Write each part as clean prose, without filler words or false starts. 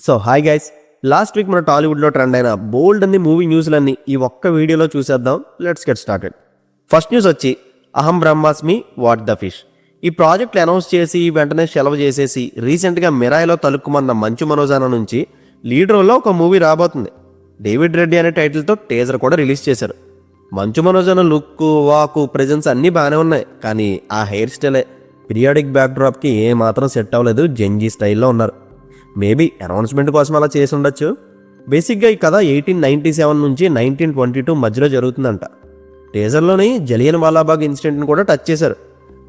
So hi guys, last week మన టాలీవుడ్లో trend అయిన బోల్డ్ అన్ని మూవీ న్యూస్లన్నీ ఈ ఒక్క వీడియోలో చూసేద్దాం. Let's get started. First news వచ్చి అహం బ్రహ్మాస్మి వాట్ ద ఫిష్. ఈ ప్రాజెక్ట్ని అనౌన్స్ చేసి వెంటనే సెలవు చేసేసి రీసెంట్గా మిరాయిలో తలుక్కుమన్న మంచు మనోజాన నుంచి లీడ్ రోల్లో ఒక మూవీ రాబోతుంది. డేవిడ్ రెడ్డి అనే టైటిల్తో టేజర్ కూడా రిలీజ్ చేశారు. మంచు మనోజాన లుక్, వాకు, ప్రెజెన్స్ అన్నీ బాగానే ఉన్నాయి, కానీ ఆ హెయిర్ స్టైలే పీరియాడిక్ బ్యాక్డ్రాప్కి ఏ మాత్రం సెట్ అవ్వలేదు. జెంజీ స్టైల్లో ఉన్నారు. మేబీ అనౌన్స్మెంట్ కోసం అలా చేసి ఉండొచ్చు. బేసిక్గా ఈ కథ 1897 నుంచి 1922 మధ్యలో జరుగుతుందంట. టీజర్లోని జలియన్ వాలాబాగ్ ఇన్సిడెంట్ని కూడా టచ్ చేశారు.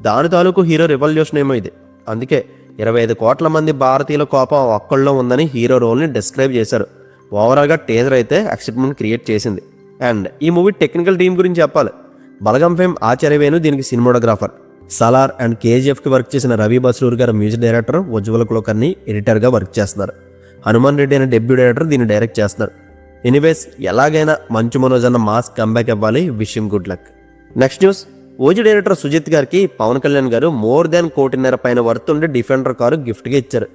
దాని తాలూకు హీరో రివల్యూషన్ ఏమో ఇది. అందుకే 25 కోట్ల మంది భారతీయుల కోపం ఒక్కళ్ళలో ఉందని హీరో రోల్ని డిస్క్రైబ్ చేశారు. ఓవరాల్గా టీజర్ అయితే ఎక్సైట్మెంట్ క్రియేట్ చేసింది. అండ్ ఈ మూవీ టెక్నికల్ టీం గురించి చెప్పాలి. బలగం ఫేమ్ ఆచార్యవేణు దీనికి సినిమాటోగ్రాఫర్. సలార్ అండ్ కేజీఎఫ్కి వర్క్ చేసిన రవి బస్రూర్ గారు మ్యూజిక్ డైరెక్టర్, ఉజ్వల కులకర్ణి ఎడిటర్గా వర్క్ చేస్తున్నారు. హనుమాన్ రెడ్డి అనే డెబ్యూ డైరెక్టర్ దీన్ని డైరెక్ట్ చేస్తున్నారు. ఎనీవేస్, ఎలాగైనా మంచు మనోజ్ అన్న మాస్ కంబ్యాక్ ఇవ్వాలి. విషయం good luck. Next news, OG director Sujeeth గారికి పవన్ కళ్యాణ్ గారు మోర్ దాన్ 1.5 కోటి పైన వర్త్ ఉండే డిఫెండర్ కారు గిఫ్ట్గా ఇచ్చారు.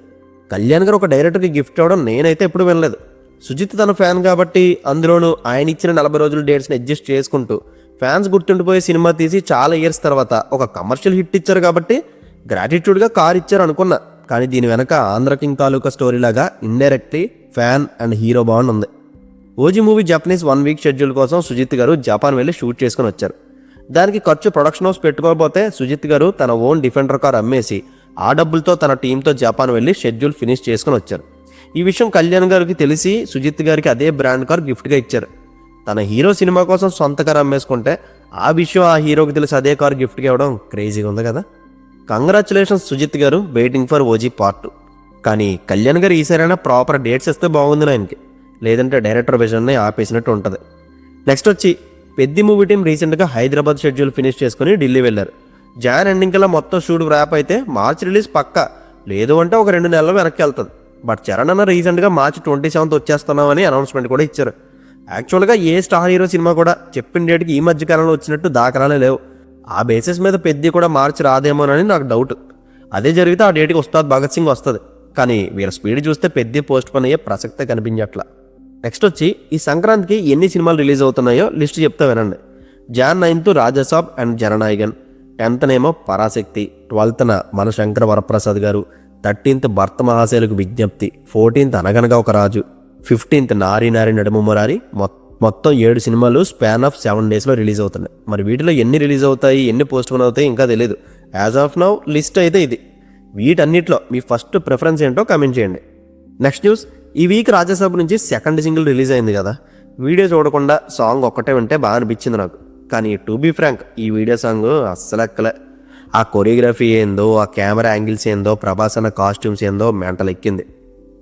కళ్యాణ్ గారు ఒక డైరెక్టర్కి గిఫ్ట్ ఇవ్వడం నేనైతే ఎప్పుడు వినలేదు. సుజిత్ తన ఫ్యాన్ కాబట్టి, అందులోనూ ఆయన ఇచ్చిన 40 రోజుల డేట్స్ని అడ్జస్ట్ చేసుకుంటూ ఫ్యాన్స్ గుర్తుండిపోయే సినిమా తీసి చాలా ఇయర్స్ తర్వాత ఒక కమర్షియల్ హిట్ ఇచ్చారు కాబట్టి గ్రాటిట్యూడ్గా కార్ ఇచ్చారు అనుకున్నా. కానీ దీని వెనక ఆంధ్ర కింగ్ తాలూకా స్టోరీ లాగా indirectly fan and hero bond ఉంది. OG movie Japanese 1 week schedule కోసం సుజిత్ గారు జపాన్ వెళ్ళి షూట్ చేసుకుని వచ్చారు. దానికి ఖర్చు ప్రొడక్షన్ హౌస్ పెట్టుకోకపోతే సుజిత్ గారు తన ఓన్ డిఫెండర్ కార్ అమ్మేసి ఆ డబ్బులతో తన టీంతో జపాన్ వెళ్ళి షెడ్యూల్ ఫినిష్ చేసుకుని వచ్చారు. ఈ విషయం కళ్యాణ్ గారికి తెలిసి సుజిత్ గారికి అదే బ్రాండ్ కార్ గిఫ్ట్గా ఇచ్చారు. తన హీరో సినిమా కోసం సొంత కారు అమ్మేసుకుంటే ఆ విషయం ఆ హీరోకి తెలిసి అదే కారు గిఫ్ట్గా ఇవ్వడం క్రేజీగా ఉంది కదా. కంగ్రాచులేషన్స్ సుజిత్ గారు, వెయిటింగ్ ఫర్ ఓజీ పార్ట్ 2. కానీ కళ్యాణ్ గారు ఈసారైనా ప్రాపర్ డేట్స్ ఇస్తే బాగుంది ఆయనకి, లేదంటే డైరెక్టర్ విజన్ని ఆపేసినట్టు ఉంటుంది. నెక్స్ట్ వచ్చి పెద్ది మూవీ టీం రీసెంట్గా హైదరాబాద్ షెడ్యూల్ ఫినిష్ చేసుకుని ఢిల్లీ వెళ్ళారు. జాన్ ఎండింగ్ కల్లా మొత్తం షూట్ ర్యాప్ అయితే మార్చ్ రిలీజ్ పక్కా, లేదు అంటే ఒక 2 నెలలు వెనక్కి వెళ్తుంది. బట్ చరణ్ అన్న రీసెంట్గా మార్చి 27th వచ్చేస్తున్నామని అనౌన్స్మెంట్ కూడా ఇచ్చారు. యాక్చువల్గా ఏ స్టార్ హీరో సినిమా కూడా చెప్పిన డేట్కి ఈ మధ్య కాలంలో వచ్చినట్టు దాఖలాలే లేవు. ఆ బేసిస్ మీద పెద్ది కూడా మార్చి రాదేమోనని నాకు డౌట్. అదే జరిగితే ఆ డేట్కి ఉస్తాద్ భగత్ సింగ్ వస్తుంది. కానీ వీళ్ళ స్పీడ్ చూస్తే పెద్ది పోస్ట్ పోన్ అయ్యే ప్రసక్తే కనిపించట్లా. నెక్స్ట్ వచ్చి ఈ సంక్రాంతికి ఎన్ని సినిమాలు రిలీజ్ అవుతున్నాయో లిస్ట్ చెప్తా వినండి. Jan 9th Rajasaab and Jana Nayagan, 10th Parasakthi, 12th మన శంకర వరప్రసాద్ గారు, 13th భర్త మహాశైలకు విజ్ఞప్తి, 14th అనగనగా ఒక రాజు, 15th నారీ నారీ నడుమ మురారి. మొత్తం 7 సినిమాలు స్పాన్ ఆఫ్ 7 daysలో రిలీజ్ అవుతున్నాయి. మరి వీటిలో ఎన్ని రిలీజ్ అవుతాయి, ఎన్ని పోస్ట్ పోన్ అవుతాయి ఇంకా తెలియదు. యాజ్ ఆఫ్ నౌ లిస్ట్ అయితే ఇది. వీటన్నిటిలో మీ ఫస్ట్ ప్రిఫరెన్స్ ఏంటో కామెంట్ చేయండి. నెక్స్ట్ న్యూస్, ఈ వీక్ రాజ్యసభ నుంచి 2nd సింగిల్ రిలీజ్ అయింది కదా. వీడియో చూడకుండా సాంగ్ ఒక్కటే వింటే బాగా అనిపించింది నాకు. కానీ టు బీ ఫ్రాంక్, ఈ వీడియో సాంగ్ అస్సలు ఎక్కలే. ఆ కొరియోగ్రఫీ ఏందో, ఆ కెమెరా యాంగిల్స్ ఏందో, ప్రభాస్ అన్న కాస్ట్యూమ్స్ ఏందో మెంటల్ ఎక్కింది.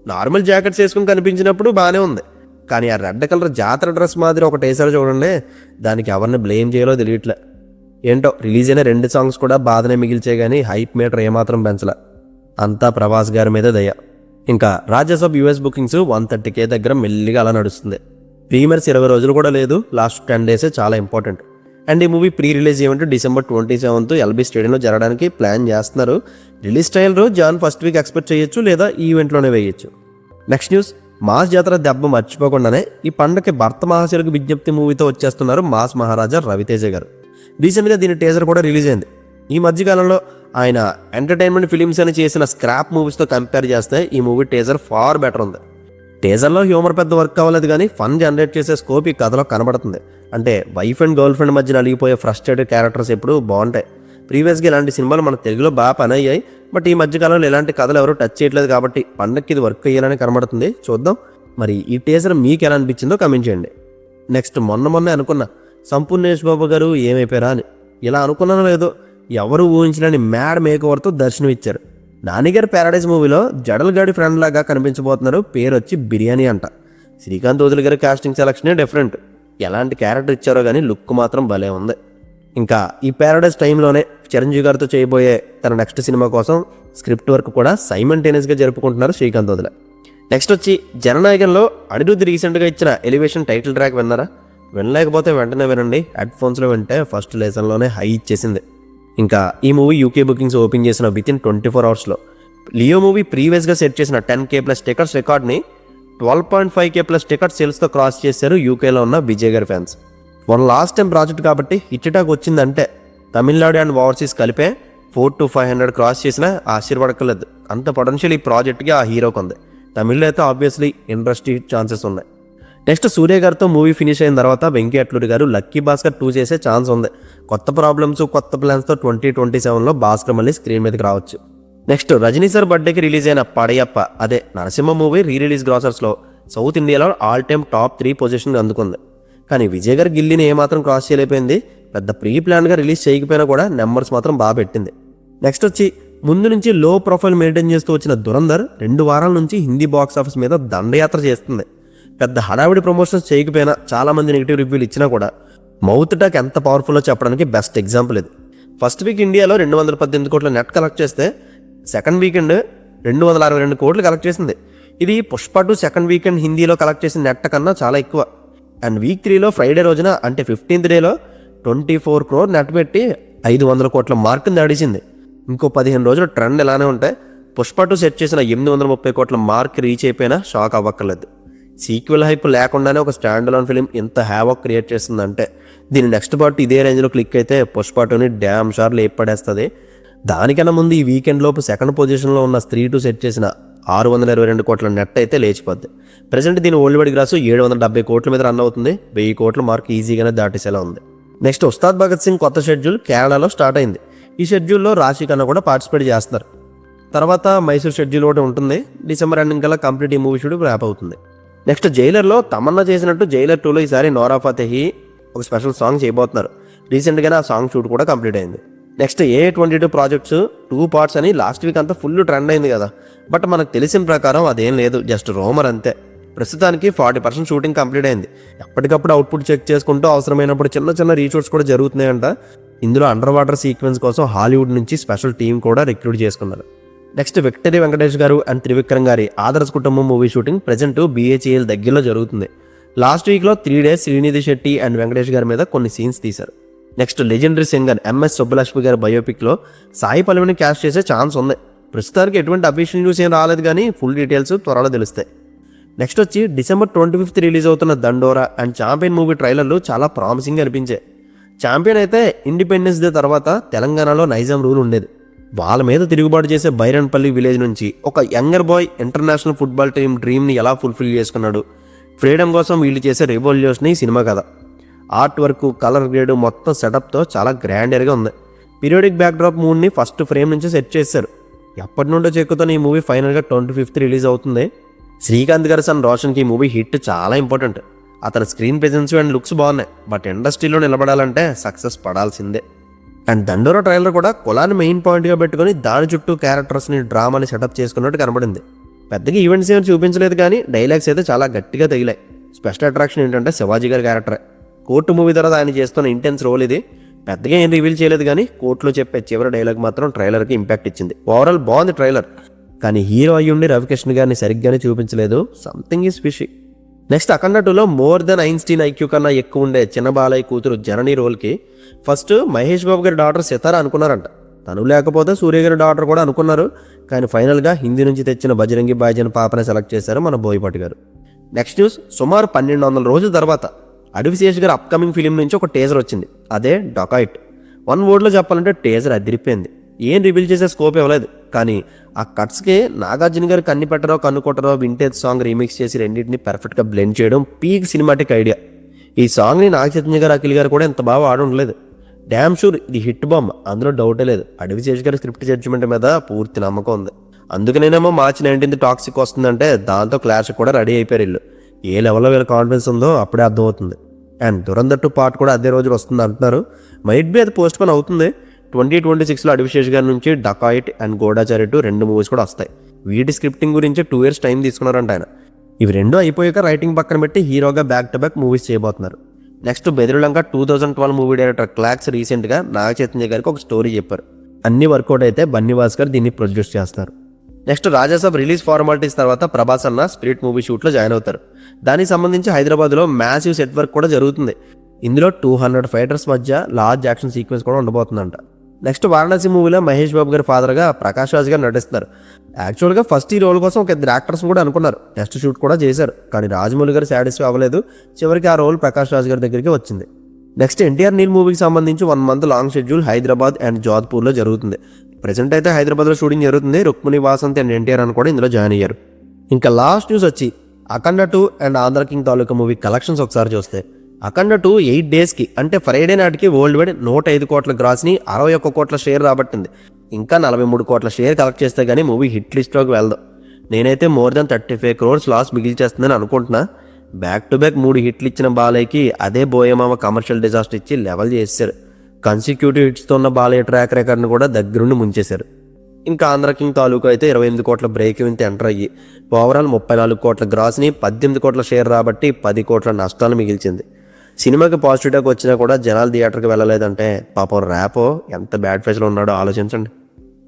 నార్మల్ జాకెట్స్ వేసుకుని కనిపించినప్పుడు బాగానే ఉంది, కానీ ఆ రెడ్ కలర్ జాతర డ్రెస్ మాదిరి ఒకటి వేసారో చూడండి, దానికి ఎవరిని బ్లేమ్ చేయాలో తెలియట్లే. ఏంటో రిలీజ్ అయిన 2 సాంగ్స్ కూడా బాధనే మిగిల్చే కానీ హైప్ మీటర్ ఏమాత్రం పెంచలే. అంతా ప్రభాస్ గారి మీద దయ. ఇంకా రాజ్యసభ US బుకింగ్స్ 130K దగ్గర మెల్లిగా అలా నడుస్తుంది. ప్రీమియర్స్ 20 రోజులు కూడా లేదు, లాస్ట్ 10 days చాలా ఇంపార్టెంట్. అండ్ ఈ movie pre release event December 27th LB స్టేడియంలో జరగడానికి ప్లాన్ చేస్తున్నారు. Release trailer Jan 1st week expect చేయొచ్చు, లేదా ఈ ఈవెంట్లోనే వేయచ్చు. నెక్స్ట్ న్యూస్, మాస్ జాతర దెబ్బ మర్చిపోకుండానే ఈ పండగకి భర్త మహాశైలకు విజ్ఞప్తి మూవీతో వచ్చేస్తున్నారు మాస్ మహారాజా రవితేజ గారు. రీసెంట్గా దీని టేజర్ కూడా రిలీజ్ అయింది. ఈ మధ్యకాలంలో ఆయన ఎంటర్టైన్మెంట్ ఫిలిమ్స్ అని చేసిన స్క్రాప్ మూవీస్తో కంపేర్ చేస్తే ఈ మూవీ టేజర్ ఫార్ బెటర్ ఉంది. టేజర్లో హ్యూమర్ పెద్ద వర్క్ అవ్వలేదు, కానీ ఫన్ జనరేట్ చేసే స్కోప్ ఈ కథలో కనబడుతుంది. అంటే వైఫ్ అండ్ గర్ల్ ఫ్రెండ్ మధ్య నలిగిపోయే ఫ్రస్ట్రేటెడ్ క్యారెక్టర్స్ ఎప్పుడు బాగుంటాయి. ప్రీవియస్గా ఇలాంటి సినిమాలు మన తెలుగులో బాగా పని అయ్యాయి, బట్ ఈ మధ్యకాలంలో ఇలాంటి కథలు ఎవరు టచ్ చేయట్లేదు కాబట్టి పండక్కి ఇది వర్క్ అయ్యాలని కనబడుతుంది. చూద్దాం మరి ఈ టేజర్ మీకు ఎలా అనిపించిందో కమెంట్ చేయండి. నెక్స్ట్, మొన్నే అనుకున్నా సంపూర్ణేష్ బాబు గారు ఏమైపోయారా అని. ఇలా అనుకున్నానో లేదో, ఎవరు ఊహించలేని మ్యాడ్ మేక్ ఓవర్తో దర్శనం ఇచ్చారు. నానిగారి ప్యారడైజ్ మూవీలో జడల్గాడి ఫ్రెండ్ లాగా కనిపించబోతున్నారు. పేరు వచ్చి బిర్యానీ అంట. శ్రీకాంత్ వదులు గారి కాస్టింగ్ సెలక్షనే డిఫరెంట్. ఎలాంటి క్యారెక్టర్ ఇచ్చారో కానీ లుక్ మాత్రం భలే ఉంది. ఇంకా ఈ ప్యారడైజ్ టైంలోనే చిరంజీవి గారితో చేయబోయే తన నెక్స్ట్ సినిమా కోసం స్క్రిప్ట్ వర్క్ కూడా సైమల్టేనియస్గా జరుపుకుంటున్నారు శ్రీకాంత్ వదుల. నెక్స్ట్ వచ్చి జననాయకంలో అనిరుద్ధ్ రీసెంట్గా ఇచ్చిన ఎలివేషన్ టైటిల్ ట్రాక్ విన్నారా? వినలేకపోతే వెంటనే వినండి. హెడ్ఫోన్స్లో వింటే ఫస్ట్ లెసన్లోనే హై ఇచ్చేసింది. ఇంకా ఈ మూవీ UK బుకింగ్స్ ఓపెన్ చేసిన వితిన్ 24 hours లియో మూవీ ప్రీవియస్గా సెట్ చేసిన 10K+ టికెట్స్ రికార్డ్ని 12.5K+ టికెట్ సేల్స్తో క్రాస్ చేశారు యూకేలో ఉన్న Vijay garu fans. Last time project కాబట్టి హిట్ టాక్ వచ్చిందంటే తమిళనాడు అండ్ ఓవర్సీస్ కలిపే 400 to 500 క్రాస్ చేసినా ఆశీర్వడక్కర్లేదు. అంత పొటెన్షియల్ ఈ ప్రాజెక్ట్కి ఆ హీరోకి ఉంది. తమిళ్లో అయితే ఆబ్వియస్లీ ఇండస్ట్రీ ఛాన్సెస్ ఉన్నాయి. నెక్స్ట్ సూర్య గారితో మూవీ ఫినిష్ అయిన తర్వాత వెంకీ అట్లూరి గారు లక్కీ భాస్కర్ 2 చేసే ఛాన్స్ ఉంది. కొత్త ప్రాబ్లమ్స్ కొత్త ప్లాన్స్తో 2027లో భాస్కర్ మళ్ళీ స్క్రీన్ మీదకి రావచ్చు. నెక్స్ట్ రజనీ సార్ బర్త్డేకి రిలీజ్ అయిన పడయప్ప అదే నరసింహ మూవీ రిలీజ్ గ్రాసర్స్లో సౌత్ ఇండియాలో ఆల్ టైమ్ టాప్ 3 పొజిషన్ అందుకుంది. కానీ విజయ్ గారు గిల్లీని ఏమాత్రం క్రాస్ చేయలేకపోయింది. పెద్ద ప్రీ ప్లాన్గా రిలీజ్ చేయకపోయినా కూడా నెంబర్స్ మాత్రం బాగా పెట్టింది. నెక్స్ట్ వచ్చి ముందు నుంచి లో ప్రొఫైల్ మెయింటైన్ చేస్తూ వచ్చిన దురంధర్ 2 వారాల నుంచి హిందీ బాక్స్ ఆఫీస్ మీద దండయాత్ర చేస్తుంది. పెద్ద హడావిడి ప్రమోషన్స్ చేయకపోయినా చాలామంది నెగిటివ్ రివ్యూలు ఇచ్చినా కూడా మౌత్ టాక్ ఎంత పవర్ఫుల్లో చెప్పడానికి బెస్ట్ ఎగ్జాంపుల్ ఇది. ఫస్ట్ వీక్ ఇండియాలో 218 కోట్ల నెట్ కలెక్ట్ చేస్తే సెకండ్ వీకెండ్ 262 కోట్లు కలెక్ట్ చేసింది. ఇది పుష్ప 2 సెకండ్ వీకెండ్ హిందీలో కలెక్ట్ చేసిన నెట్ కన్నా చాలా ఎక్కువ. అండ్ వీక్ 3లో ఫ్రైడే రోజున అంటే 15th డేలో 24 crore నెట్ పెట్టి 500 కోట్ల మార్కుని దాడిసింది. ఇంకో 15 రోజులు ట్రెండ్ ఇలానే ఉంటే పుష్ప 2 సెట్ చేసిన 830 కోట్ల మార్క్ రీచ్ అయిపోయినా షాక్ అవ్వక్కర్లేదు. సీక్వెల్ హైప్ లేకుండానే ఒక స్టాండ్ అలోన్ ఫిలిం ఎంత హ్యావక్ క్రియేట్ చేస్తుందంటే దీని నెక్స్ట్ పార్ట్ ఇదే రేంజ్లో క్లిక్ అయితే పుష్ప 2ని డ్యామ్ షార్లు ఏర్పడేస్తుంది. దానికన్నా ముందు ఈ వీకెండ్ లోపు సెకండ్ పొజిషన్లో ఉన్న స్త్రీ 2 సెట్ చేసిన 622 కోట్ల నెట్ అయితే లేచిపోద్ది. ప్రజెంట్ దీని ఓల్డ్ వైడ్ గ్రాసు 770 కోట్ల మీద రన్ అవుతుంది. 1000 కోట్ల మార్క్ ఈజీగానే దాటేసేలా ఉంది. నెక్స్ట్ ఉస్తాద్ భగత్ సింగ్ కొత్త షెడ్యూల్ కేరళలో స్టార్ట్ అయింది. ఈ షెడ్యూల్లో రాశి ఖన్నా కూడా పార్టిసిపేట్ చేస్తున్నారు. తర్వాత మైసూర్ షెడ్యూల్ ఒకటి ఉంటుంది. డిసెంబర్ ఎండింగ్ కల్లా కంప్లీట్ ఈ మూవీ షూట్ ర్యాప్ అవుతుంది. నెక్స్ట్ జైలర్లో తమన్నా చేసినట్టు జైలర్ 2లో ఈసారి నోరా ఫతేహి ఒక స్పెషల్ సాంగ్ చేయబోతున్నారు. రీసెంట్గానే ఆ సాంగ్ షూట్ కూడా కంప్లీట్ అయింది. నెక్స్ట్ A22 ప్రాజెక్ట్స్ 2 parts అని లాస్ట్ వీక్ అంతా ఫుల్ ట్రెండ్ అయింది కదా. బట్ మనకు తెలిసిన ప్రకారం అదేం లేదు, జస్ట్ రోమర్ అంతే. ప్రస్తుతానికి 40% షూటింగ్ కంప్లీట్ అయింది. ఎప్పటికప్పుడు అవుట్పుట్ చెక్ చేసుకుంటూ అవసరమైనప్పుడు చిన్న చిన్న రీషూట్స్ కూడా జరుగుతున్నాయంట. ఇందులో అండర్ వాటర్ సీక్వెన్స్ కోసం హాలీవుడ్ నుంచి స్పెషల్ టీం కూడా రిక్రూట్ చేసుకున్నారు. నెక్స్ట్ విక్టరీ వెంకటేష్ గారు అండ్ త్రివిక్రమ్ గారి ఆదర్శ కుటుంబం మూవీ షూటింగ్ ప్రజెంట్ BHEL దగ్గరలో జరుగుతుంది. లాస్ట్ వీక్లో 3 days శ్రీనిధి శెట్టి అండ్ వెంకటేష్ గారి మీద కొన్ని సీన్స్ తీశారు. Next legendary singer MS Subbalakshmi గారి బయోపిక్లో సాయి పల్లవిని క్యాస్ట్ చేసే ఛాన్స్ ఉంది. ప్రస్తుతానికి ఎటువంటి అఫీషియల్ న్యూస్ ఏం రాలేదు కానీ ఫుల్ డీటెయిల్స్ త్వరలో తెలుస్తాయి. నెక్స్ట్ వచ్చి December 25th రిలీజ్ అవుతున్న దండోరా అండ్ ఛాంపియన్ మూవీ ట్రైలర్లు చాలా ప్రామిసింగ్ అనిపించాయి. ఛాంపియన్ అయితే ఇండిపెండెన్స్ డే తర్వాత తెలంగాణలో నైజాం రూల్ ఉండేది. వాళ్ళ మీద తిరుగుబాటు చేసే బైరన్పల్లి విలేజ్ నుంచి ఒక younger boy international football team డ్రీమ్ని ఎలా ఫుల్ఫిల్ చేసుకున్నాడు, ఫ్రీడమ్ కోసం వీళ్ళు చేసే రెవల్యూషన్ ఈ సినిమా కథ. ఆర్ట్ వర్క్, కలర్ గ్రేడ్ మొత్తం సెటప్తో చాలా గ్రాండర్గా ఉంది. పీరియాడిక్ బ్యాక్డ్రాప్ మూడ్ని ఫస్ట్ ఫ్రేమ్ నుంచి సెట్ చేశారు. ఎప్పటి నుండో చెక్కుతో ఈ మూవీ ఫైనల్గా 25th రిలీజ్ అవుతుంది. శ్రీకాంత్ గారి సన్ రోషన్కి ఈ మూవీ హిట్ చాలా ఇంపార్టెంట్. అతని స్క్రీన్ ప్రెజెన్స్ అండ్ లుక్స్ బాగున్నాయి. బట్ ఇండస్ట్రీలో నిలబడాలంటే సక్సెస్ పడాల్సిందే. అండ్ దండోరా ట్రైలర్ కూడా కులాన్ని మెయిన్ పాయింట్గా పెట్టుకుని దాని చుట్టూ క్యారెక్టర్స్ని డ్రామాని సెటప్ చేసుకున్నట్టు కనబడింది. పెద్దగా ఈవెంట్స్ ఏమైనా చూపించలేదు కానీ డైలాగ్స్ అయితే చాలా గట్టిగా తగిలాయి. స్పెషల్ అట్రాక్షన్ ఏంటంటే శివాజీ గారి క్యారెక్టరే. కోర్టు మూవీ తర్వాత ఆయన చేస్తున్న ఇంటెన్స్ రోల్ ఇది. పెద్దగా ఏం రివీల్ చేయలేదు కానీ కోర్టులో చెప్పే చివరి డైలాగ్ మాత్రం ట్రైలర్కి ఇంపాక్ట్ ఇచ్చింది. ఓవరాల్ బాగుంది ట్రైలర్. కానీ హీరో అయ్యుండి రవికృష్ణ గారిని సరిగ్గానే చూపించలేదు. Something is fishy. నెక్స్ట్ అఖండ 2లో మోర్ దెన్ ఐన్స్టీన్ IQ కన్నా ఎక్కువ ఉండే చిన్న బాలయ్య కూతురు జననీ రోల్కి ఫస్ట్ మహేష్ బాబు గారి డాటర్ సితార అనుకున్నారంట. తను లేకపోతే సూర్య గారి డాటర్ కూడా అనుకున్నారు. కానీ ఫైనల్గా హిందీ నుంచి తెచ్చిన బజరంగి భాయ్జన్ పాపని సెలెక్ట్ చేశారు మన బోయపాటి గారు. నెక్స్ట్ న్యూస్, సుమారు 1200 రోజుల తర్వాత అడవిశేష్ గారి అప్కమింగ్ ఫిలిం నుంచి ఒక టేజర్ వచ్చింది. అదే డకాయిట్. 1 wordలో చెప్పాలంటే టేజర్ అదిరిపోయింది. ఏం రివీల్ చేసే స్కోప్ ఇవ్వలేదు. కానీ ఆ కట్స్కి నాగార్జున గారు కన్ను పెట్టరో కన్ను కొట్టరో వింటేజ్ సాంగ్ రీమిక్స్ చేసి రెండింటిని పర్ఫెక్ట్గా బ్లెండ్ చేయడం పీక్ సినిమాటిక్ ఐడియా. ఈ సాంగ్ని నాగ చైతన్య గారు, అఖిల్ గారు కూడా ఎంత బాగా ఆడి ఉండలేదు. డ్యామ్ షూర్ ఇది హిట్ బాంబ్, అందులో డౌటే లేదు. అడవిశేష్ గారి స్క్రిప్ట్ జడ్జిమెంట్ మీద పూర్తి నమ్మకం ఉంది. అందుకనేనేమో March 19th టాక్సిక్ వస్తుందంటే దాంతో క్లాష్ కూడా రెడీ అయిపోయారు వీళ్ళు. ఏ లెవెల్లో వీళ్ళ కాన్ఫిడెన్స్ ఉందో అప్పుడే అర్థమవుతుంది. అండ్ దురంధర్ 2 part కూడా అదే రోజు వస్తుంది అంటున్నారు. మైట్ బి అది పోస్ట్ పోన్ అవుతుంది. 2026లో అడవిశేష్ గారి నుంచి డకాయిట్ అండ్ గూఢచారి 2 2 మూవీస్ కూడా వస్తాయి. వీటి స్క్రిప్టింగ్ గురించి 2 years టైం తీసుకున్నారంట ఆయన. ఇవి రెండు అయిపోయాక రైటింగ్ పక్కన పెట్టి హీరోగా బ్యాక్ టు బ్యాక్ మూవీస్ చేయబోతున్నారు. నెక్స్ట్ బెదిరిలంక 2012 మూవీ డైరెక్టర్ క్లాక్స్ రీసెంట్గా నాగ చైతన్య గారికి ఒక స్టోరీ చెప్పారు. అన్ని వర్కౌట్ అయితే బన్నీ భాస్కర్ దీన్ని ప్రొడ్యూస్ చేస్తారు. నెక్స్ట్ రాజాసాబ్ రిలీజ్ ఫార్మాలిటీస్ తర్వాత ప్రభాస్ అన్న స్పిరిట్ మూవీ షూట్లో జాయిన్ అవుతారు. దానికి సంబంధించి హైదరాబాద్లో మ్యాసివ్ సెట్ వర్క్ కూడా జరుగుతుంది. ఇందులో 200 ఫైటర్స్ మధ్య లార్జ్ యాక్షన్ సీక్వెన్స్ కూడా ఉండబోతుందంట. నెక్స్ట్ వారణాసి మూవీలో మహేష్ బాబు గారి ఫాదర్గా ప్రకాష్ రాజ్ గారు నటిస్తున్నారు. యాక్చువల్గా ఫస్ట్ ఈ రోల్ కోసం ఒక ఇద్దరు యాక్టర్స్ కూడా అనుకున్నారు, టెస్ట్ షూట్ కూడా చేశారు. కానీ రాజమౌళి గారు సాటిస్ఫై అవ్వలేదు. చివరికి ఆ రోల్ ప్రకాష్ రాజ్ గారి దగ్గరికి వచ్చింది. నెక్స్ట్ ఎన్టీఆర్ నీల్ మూవీకి సంబంధించి 1 month long schedule Hyderabad and జోధ్పూర్లో జరుగుతుంది. ప్రెసెంట్ అయితే హైదరాబాద్లో షూటింగ్ జరుగుతుంది. రుక్మిణి వాసంతి అండ్ ఎన్టీఆర్ అని కూడా ఇందులో జాయిన్ అయ్యారు. ఇంకా లాస్ట్ న్యూస్ వచ్చి అఖండ 2 and Andhra king taluka movie collections ఒకసారి చూస్తే అఖండ 2 8 daysకి అంటే ఫ్రైడే నాటికి వరల్డ్ వైడ్ 105 కోట్ల గ్రాస్ని 61 కోట్ల షేర్ రాబట్టింది. ఇంకా 43 కోట్ల షేర్ కలెక్ట్ చేస్తే కానీ మూవీ హిట్ లిస్ట్లోకి వెళ్దాం. నేనైతే మోర్ దెన్ 35 crores లాస్ మిగిల్చేస్తుందని అనుకుంటున్నా. బ్యాక్ టు బ్యాక్ 3 హిట్లు ఇచ్చిన బాలయ్యకి అదే బోయమామ కమర్షియల్ డిజాస్టర్ ఇచ్చి లెవెల్ చేశారు. కన్సిక్యూటివ్ హిట్స్తో ఉన్న బాలయ్య ట్రాక్ రికార్డ్ని కూడా దగ్గరుండి ముంచేశారు. ఇంకా ఆంధ్ర కింగ్ తాలూకా అయితే 28 కోట్ల బ్రేక్ ఈవెన్త్ ఎంటర్ అయ్యి ఓవరాల్ 34 కోట్ల గ్రాస్ని 18 కోట్ల షేర్ రాబట్టి 10 కోట్ల నష్టాలు మిగిల్చింది. సినిమాకి పాజిటివ్ టాక్ వచ్చినా కూడా జనాలు థియేటర్కి వెళ్ళలేదంటే పాపం ర్యాపో ఎంత బ్యాడ్ ఫేస్లో ఉన్నాడో ఆలోచించండి.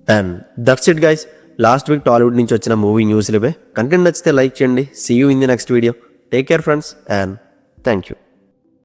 And that's it guys, last week Tollywood నుంచి వచ్చిన మూవీ న్యూస్లు ఇవే. కంటెంట్ నచ్చితే లైక్ చేయండి. See you in the next video. Take care friends and thank you.